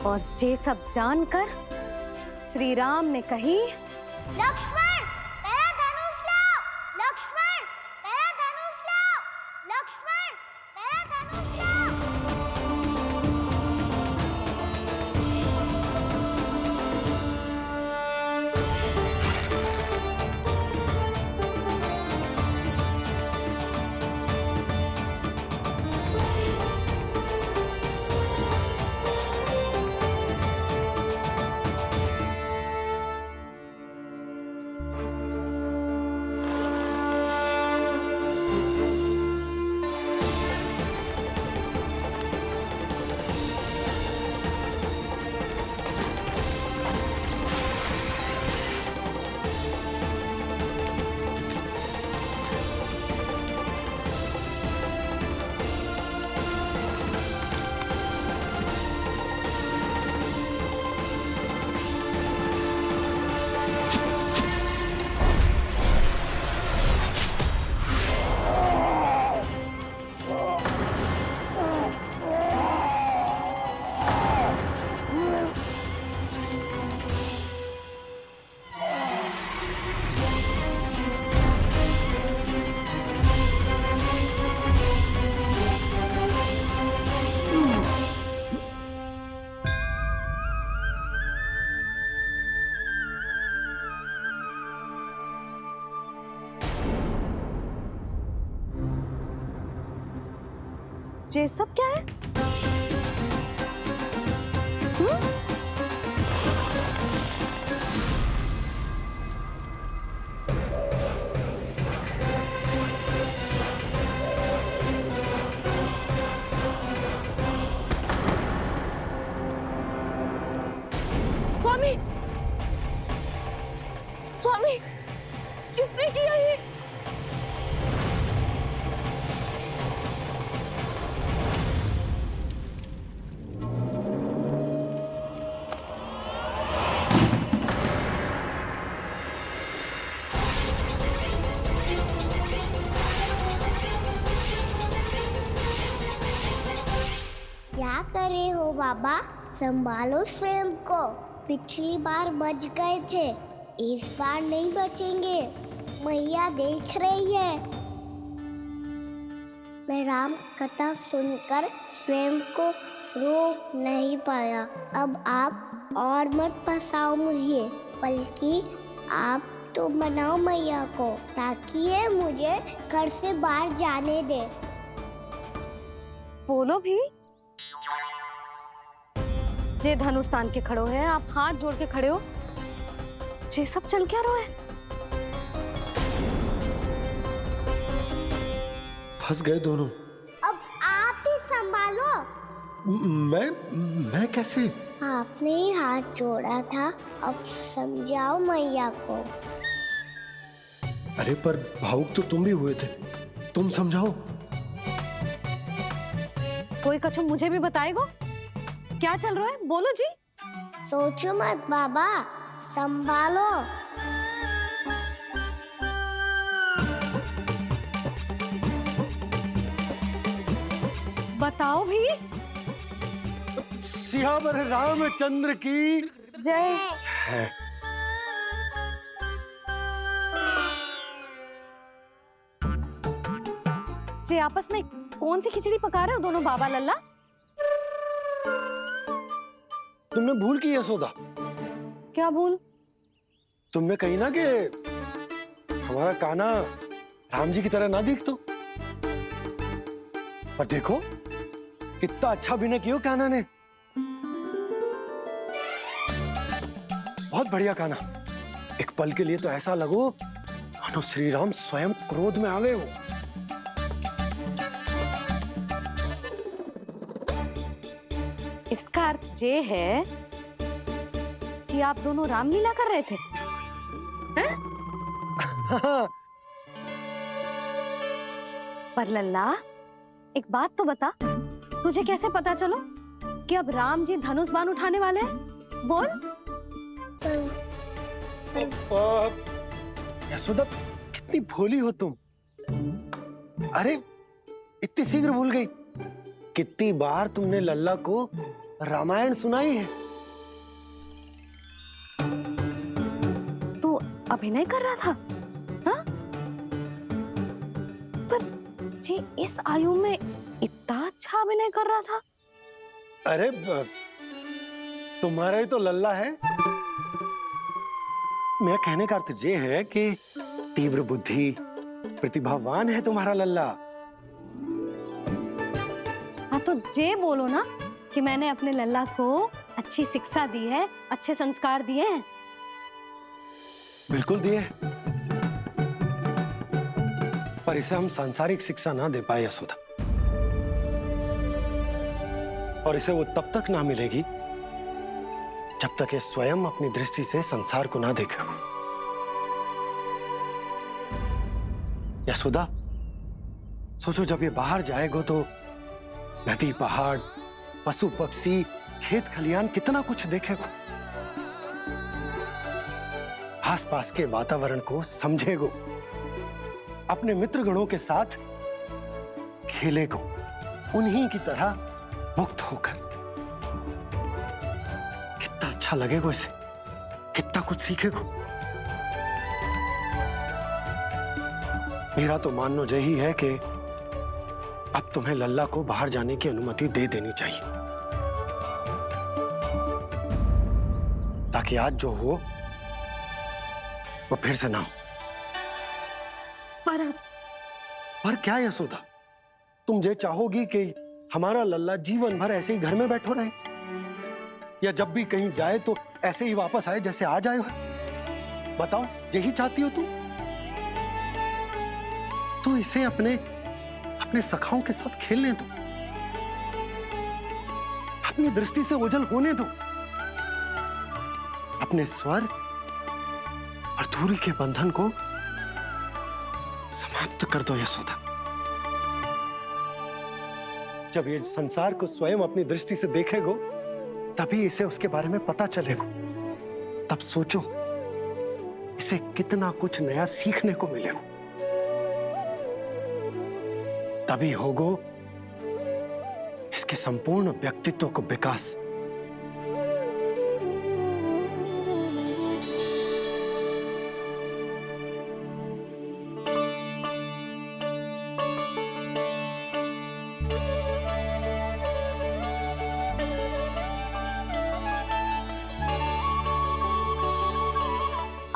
और ये सब जानकर श्री राम ने कही, लक्ष्मण मेरा धनुष लाओ, लक्ष्मण मेरा धनुष लाओ, लक्ष्मण मेरा धनुष लाओ। ये सब क्या है? स्वामी, स्वामी, किसने किया ये? क्या कर रहे हो बाबा? संभालो स्वयं को। पिछली बार बच गए थे, इस बार नहीं बचेंगे। मैया देख रही है। मैं राम कथा सुनकर स्वयं को रोक नहीं पाया। अब आप और मत फंसाओ मुझे, बल्कि आप तो मनाओ मैया को, ताकि ये मुझे घर से बाहर जाने दे। बोलो भी। जे धनुष तान के खड़ो है, आप हाथ जोड़ के खड़े हो, ये सब चल क्या रहा है? फंस गए दोनों। अब आप ही संभालो। मैं कैसे? आपने ही हाथ जोड़ा था, अब समझाओ मैया को। अरे पर भावुक तो तुम भी हुए थे, तुम समझाओ। कोई कछु मुझे भी बताएगा? क्या चल रहा है? बोलो जी। सोचो मत बाबा, संभालो। बताओ भी। सियावर रामचंद्र की जय। है। जे आपस में कौन सी खिचड़ी पका रहे हो दोनों बाबा लल्ला? तुमने भूल की यशोदा? क्या भूल? तुमने कही ना कि हमारा कान्हा राम जी की तरह ना दिख तो। पर देखो कितना अच्छा अभिनय किया कान्हा ने। बहुत बढ़िया कान्हा। एक पल के लिए तो ऐसा लगो मानो श्री राम स्वयं क्रोध में आ गए हो। इसका अर्थ ये है कि आप दोनों रामलीला कर रहे थे, हैं? पर लल्ला, एक बात तो बता, तुझे कैसे पता चलो कि अब राम जी धनुष बाण उठाने वाले हैं? बोल। यशोदा कितनी भोली हो तुम। अरे इतनी शीघ्र भूल गई कितनी बार तुमने लल्ला को रामायण सुनाई है? तू अभिनय कर रहा था? हाँ? पर जी इस आयु में इतना अच्छा अभिनय कर रहा था? अरे तुम्हारा ही तो लल्ला है। मेरा कहने का अर्थ ये है कि तीव्र बुद्धि, प्रतिभावान है तुम्हारा लल्ला। हाँ तो जे बोलो ना कि मैंने अपने लल्ला को अच्छी शिक्षा दी है, अच्छे संस्कार दिए हैं। बिल्कुल दिए, पर इसे हम सांसारिक शिक्षा ना दे पाए यशोदा, और इसे वो तब तक ना मिलेगी जब तक ये स्वयं अपनी दृष्टि से संसार को ना देखेगा। यशोदा, सोचो जब ये बाहर जाएगा तो नदी, पहाड़, पशु पक्षी, खेत खलियान कितना कुछ देखेगा। आसपास के वातावरण को समझेगो, अपने मित्रगणों के साथ खेलेगो, उन्हीं की तरह मुक्त होकर। कितना अच्छा लगेगा इसे, कितना कुछ सीखेगो। मेरा तो मानना यही है कि अब तुम्हें लल्ला को बाहर जाने की अनुमति दे देनी चाहिए, ताकि आज जो हो वो फिर से ना हो। पर क्या यशोदा, तुम ये चाहोगी कि हमारा लल्ला जीवन भर ऐसे ही घर में बैठो रहे, या जब भी कहीं जाए तो ऐसे ही वापस आए जैसे आज आए हो? बताओ, यही चाहती हो तुम? तो इसे अपने सखाओं के साथ खेलने दो, अपनी दृष्टि से ओझल होने दो, अपने स्वर और दूरी के बंधन को समाप्त कर दो यशोदा। जब ये संसार को स्वयं अपनी दृष्टि से देखेगो, तभी इसे उसके बारे में पता चलेगा। तब सोचो इसे कितना कुछ नया सीखने को मिलेगा। तभी होगो इसके संपूर्ण व्यक्तित्व को विकास।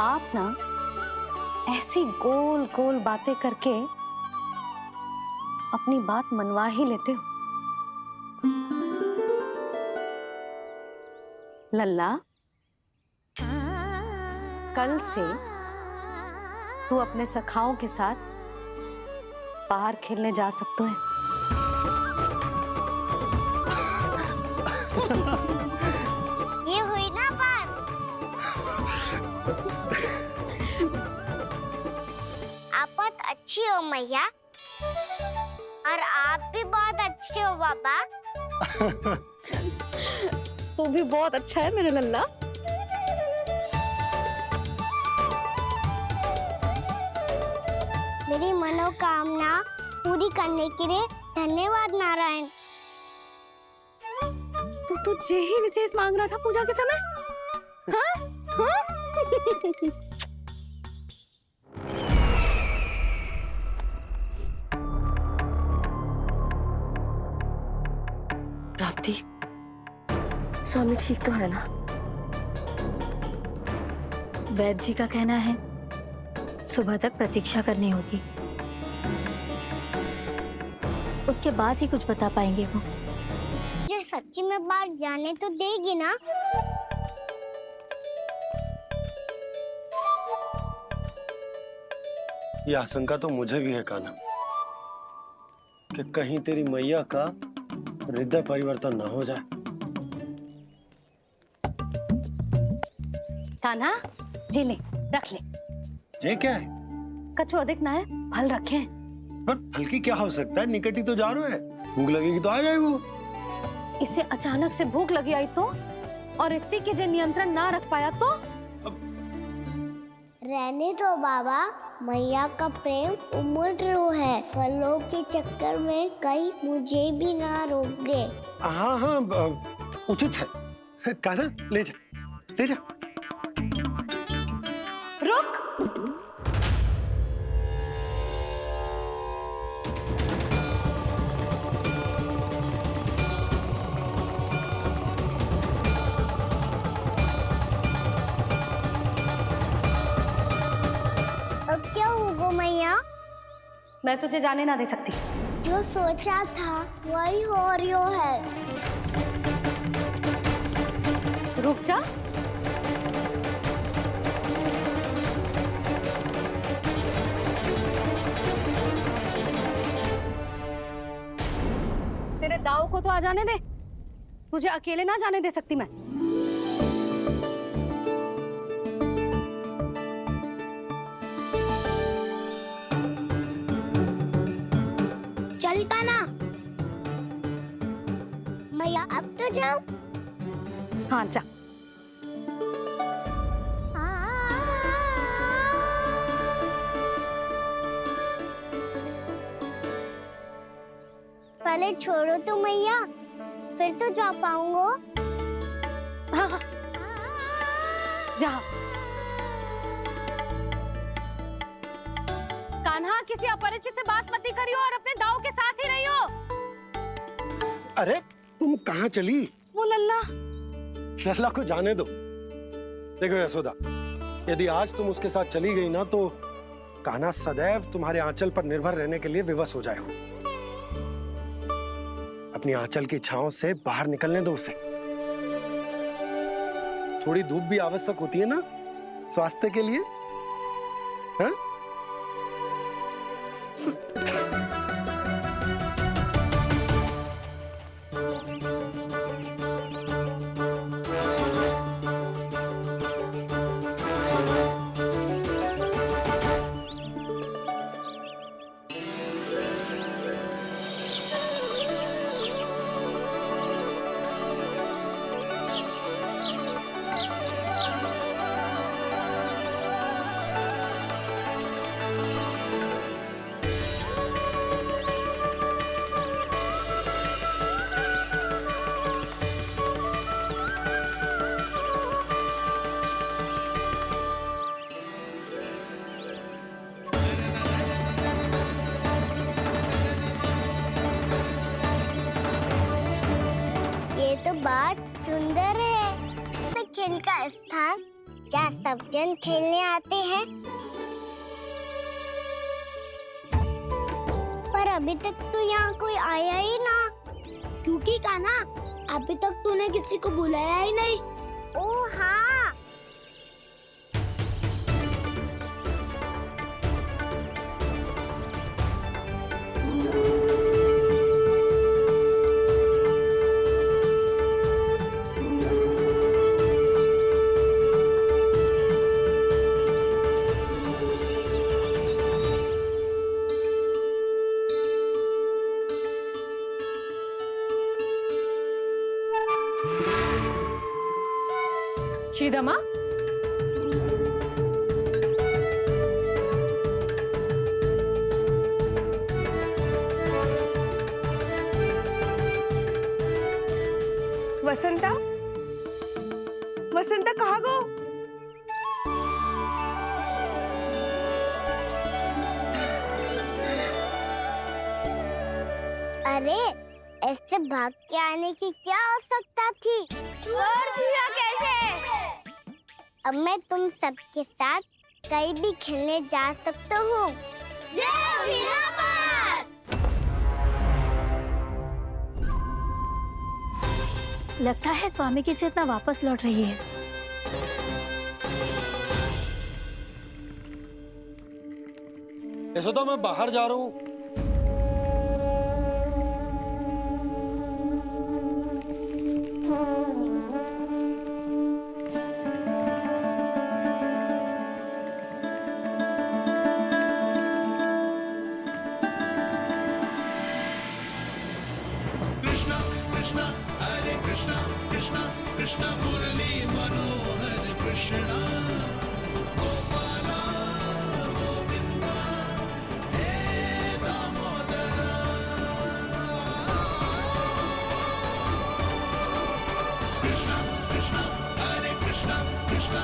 आप ना ऐसी गोल गोल बातें करके अपनी बात मनवा ही लेते हो। लल्ला, कल से तू अपने सखाओं के साथ बाहर खेलने जा सकते है। ये हुई ना बात। आप बहुत अच्छी हो मैया, और आप भी बहुत अच्छे हो पापा। तू भी बहुत अच्छा है मेरे लल्ला। मेरी मनोकामना पूरी करने के लिए धन्यवाद नारायण। तू जे ही विशेष मांग रहा था पूजा के समय? हाँ? हाँ? प्राप्ति, स्वामी ठीक तो है ना? वैद्य जी का कहना है सुबह तक प्रतीक्षा करनी होगी, उसके बाद ही कुछ बता पाएंगे वो। जो सच्ची में बाहर जाने तो देगी ना? ये आशंका तो मुझे भी है कान्हा, कि कहीं तेरी मैया का हृदय परिवर्तन ना हो जाए। कान्हा, जी ले, रख ले। ये क्या है? कछु अधिक ना है, फल रखे हैं। पर फल की क्या हो सकता है, निकट ही तो जा रहे हैं, भूख लगेगी तो आ जाएगा। इसे अचानक से भूख लगी आई तो, और इतनी के जे नियंत्रण ना रख पाया तो? रहने दो बाबा, मैया का प्रेम उमड़ है। फलों के चक्कर में कहीं मुझे भी ना रोक दे। हाँ हाँ, उचित है। कान्हा ले जा, ले जा। रुक। अब क्या होगा मैया? मैं तुझे जाने ना दे सकती। जो सोचा था वही हो रही है। रुक जा। तेरे दाव को तो आ जाने दे। तुझे अकेले ना जाने दे सकती मैं। चल कान्हा। मैया अब तो जाओ। हाँ जा। पहले छोड़ो तो मैया, फिर तो जा पाऊंगा। हाँ हाँ जा। कान्हा, किसी अपरिचित से बात मत करियो और अपने दाव के साथ ही रहियो। अरे तुम कहाँ चली? वो लल्ला। लल्ला को जाने दो। देखो यशोदा, यदि आज तुम उसके साथ चली गई ना तो कान्हा सदैव तुम्हारे आंचल पर निर्भर रहने के लिए विवश हो जाएगा। अपनी आंचल की छांव से बाहर निकलने दो उसे। थोड़ी धूप भी आवश्यक होती है ना स्वास्थ्य के लिए, हाँ? बात सुंदर है। तो खेल का स्थान जहाँ सब जन खेलने आते हैं। पर अभी तक तो यहाँ कोई आया ही ना। क्योंकि कान्हा, अभी तक तूने किसी को बुलाया ही नहीं। ओह हाँ। श्रीदमा, वसंता, वसंता कहाँ गो? अरे ऐसे भाग के आने की क्या आवश्यकता थी? और दिया कैसे? अब मैं तुम सबके साथ कहीं भी खेलने जा सकता हूँ। जय वीरापात! लगता है स्वामी की चेतना वापस लौट रही है। यशोदा, मैं बाहर जा रहा हूँ। कृष्ण मुरली मनोहर कृष्ण गोपाला गोविंद कृष्णा हरे कृष्णा कृष्णा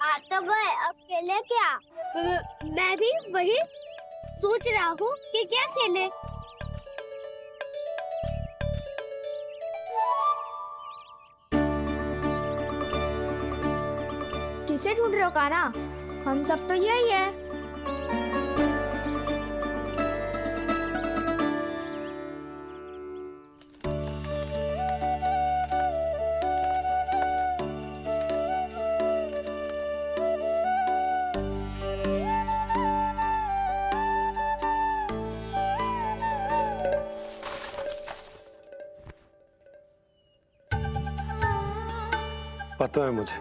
आ तो गए, अब खेले क्या? मैं भी वही सोच रहा हूँ कि क्या खेले। किसे ढूंढ रहे हो काना? हम सब तो यही है। पता है मुझे,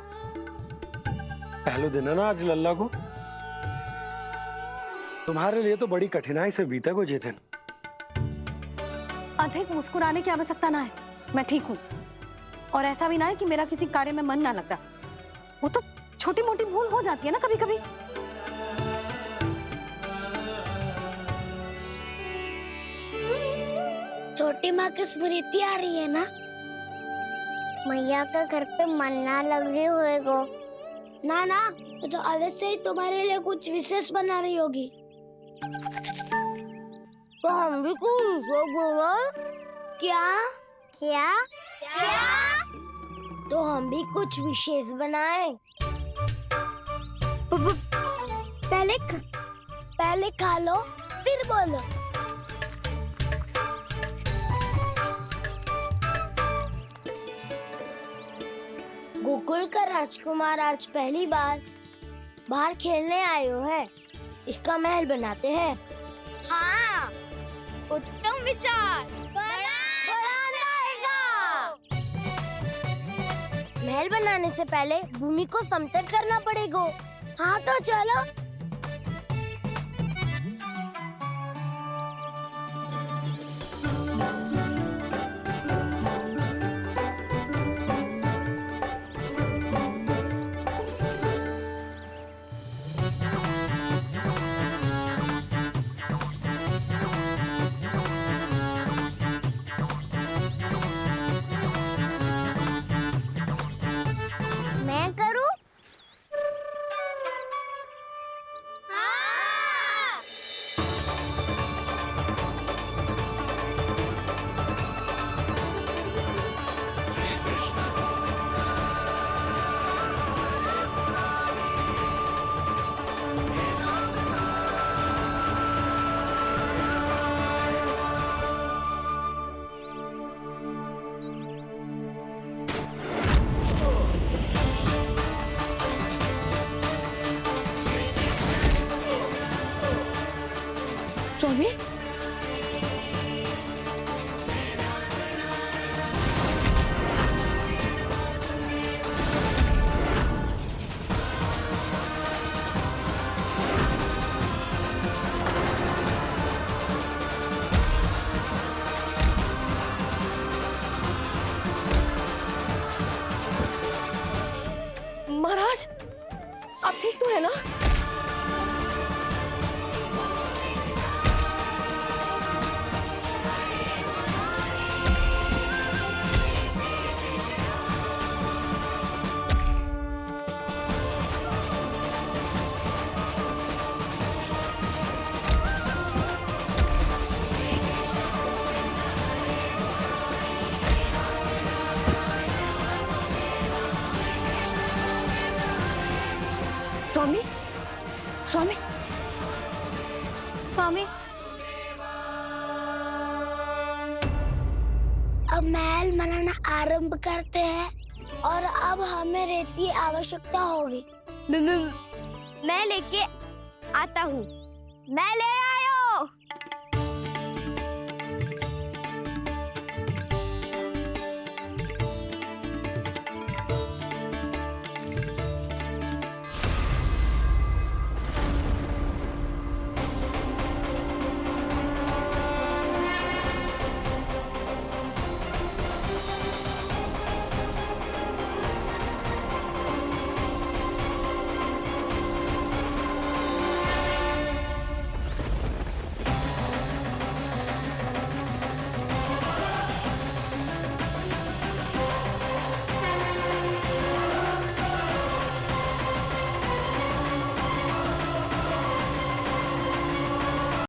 पहले दिन है ना आज लल्ला को। तुम्हारे लिए तो बड़ी कठिनाई से बीता को जितिन। अधिक मुस्कुराने की आवश्यकता ना है, मैं ठीक हूँ। और ऐसा भी ना है कि मेरा किसी कार्य में मन ना लगता। वो तो छोटी मोटी भूल हो जाती है ना कभी कभी। छोटी माँ की स्मृति आ रही है ना? मैया का घर पे मन ना लग रही होएगो। ना ना, तो अवश्य ही तुम्हारे लिए कुछ विशेष बना रही होगी। तो हम भी कुछ विशेष बोलो। क्या क्या क्या? तो हम भी कुछ विशेष बनाए। पहले खा लो फिर बोलो। गोकुल का राजकुमार आज पहली बार बाहर खेलने आए हो है। इसका महल बनाते हैं। हाँ, उत्तम विचार। बनाना आएगा। महल बनाने से पहले भूमि को समतल करना पड़ेगा। हाँ तो चलो। मैं करूं? हाँ। स्वामी, महाराज आप ठीक तो है ना? स्वामी स्वामी स्वामी अब महल बनाना आरंभ करते हैं और अब हमें रेत की आवश्यकता होगी। मैं लेके आता हूँ। मैं ले